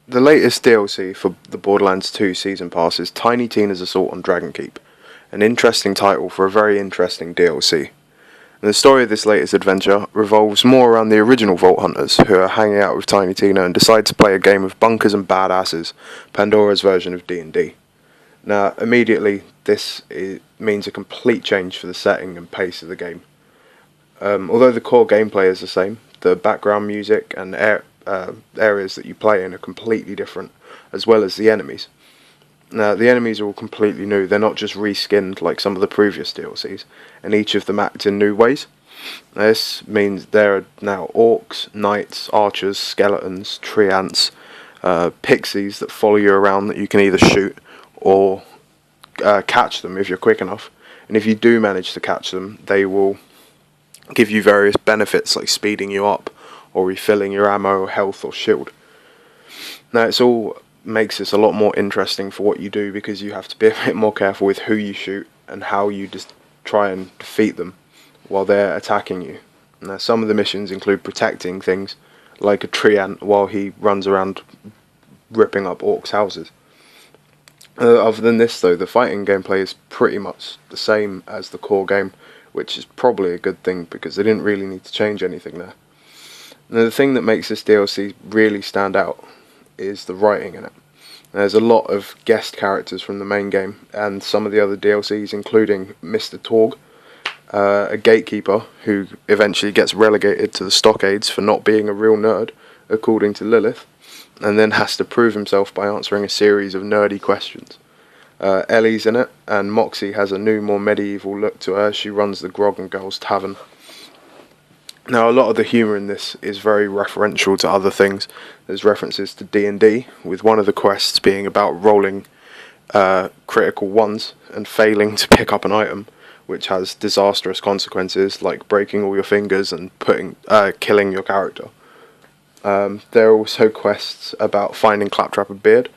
The latest DLC for the Borderlands 2 Season Pass is Tiny Tina's Assault on Dragonkeep, an interesting title for a very interesting DLC. And the story of this latest adventure revolves more around the original Vault Hunters, who are hanging out with Tiny Tina and decide to play a game of Bunkers and Badasses, Pandora's version of D&D. Now, immediately, means a complete change for the setting and pace of the game. Although the core gameplay is the same, the background music and areas that you play in are completely different, as well as the enemies. Now, the enemies are all completely new. They're not just reskinned like some of the previous DLCs, and each of them act in new ways. This means there are now orcs, knights, archers, skeletons, tree ants, pixies that follow you around that you can either shoot or catch them if you're quick enough. And if you do manage to catch them, they will give you various benefits like speeding you up or refilling your ammo, health or shield. Now it's all makes this a lot more interesting for what you do, because you have to be a bit more careful with who you shoot and how you just try and defeat them while they're attacking you. Now some of the missions include protecting things like a tree ant while he runs around ripping up orcs' houses. Other than this though, the fighting gameplay is pretty much the same as the core game, which is probably a good thing because they didn't really need to change anything there. Now the thing that makes this DLC really stand out is the writing in it. There's a lot of guest characters from the main game and some of the other DLCs, including Mr. Torg, a gatekeeper who eventually gets relegated to the stockades for not being a real nerd, according to Lilith, and then has to prove himself by answering a series of nerdy questions. Ellie's in it, and Moxie has a new, more medieval look to her. She runs the Grog and Girls Tavern. Now, a lot of the humour in this is very referential to other things. There's references to D&D, with one of the quests being about rolling critical ones and failing to pick up an item, which has disastrous consequences, like breaking all your fingers and killing your character. There are also quests about finding Claptrap a beard,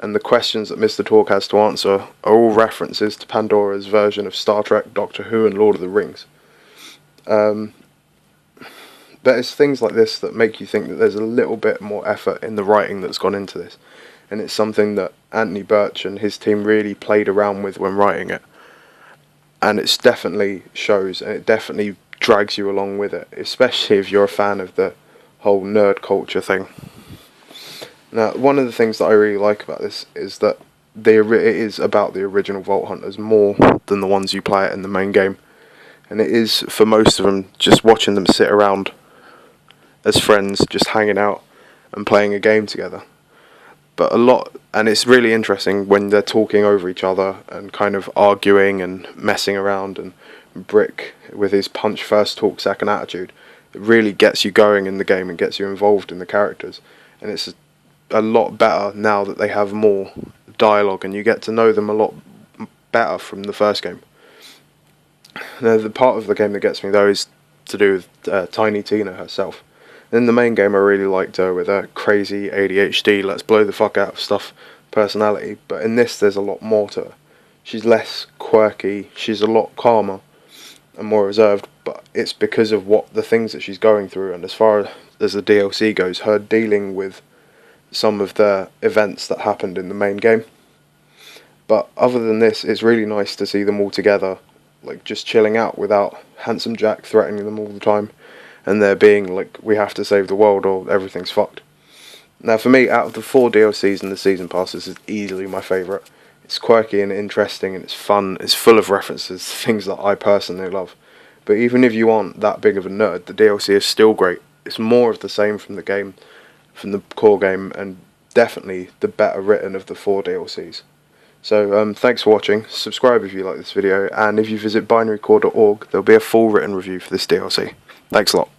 and the questions that Mr. Talk has to answer are all references to Pandora's version of Star Trek, Doctor Who and Lord of the Rings. But it's things like this that make you think that there's a little bit more effort in the writing that's gone into this, and it's something that Anthony Birch and his team really played around with when writing it, and it definitely shows, and it definitely drags you along with it, especially if you're a fan of the whole nerd culture thing. Now, one of the things that I really like about this is that it is about the original Vault Hunters more than the ones you play it in the main game, and it is, for most of them, just watching them sit around as friends, just hanging out and playing a game together. And it's really interesting when they're talking over each other and kind of arguing and messing around, and Brick with his punch first, talk second attitude. It really gets you going in the game and gets you involved in the characters, and it's a lot better now that they have more dialogue and you get to know them a lot better from the first game. Now, the part of the game that gets me though is to do with Tiny Tina herself. In the main game I really liked her with her crazy ADHD, let's blow the fuck out of stuff personality, but in this there's a lot more to her. She's less quirky, she's a lot calmer and more reserved, but it's because of the things that she's going through, and as far as the DLC goes, her dealing with some of the events that happened in the main game. But other than this, it's really nice to see them all together, like just chilling out without Handsome Jack threatening them all the time, and there being like, we have to save the world or everything's fucked. Now for me, out of the 4 DLCs and the Season Pass, this is easily my favourite. It's quirky and interesting and it's fun, it's full of references to things that I personally love. But even if you aren't that big of a nerd, the DLC is still great. It's more of the same from the game, from the core game, and definitely the better written of the 4 DLCs. So thanks for watching, subscribe if you like this video, and if you visit binarycore.org there'll be a full written review for this DLC. Thanks a lot.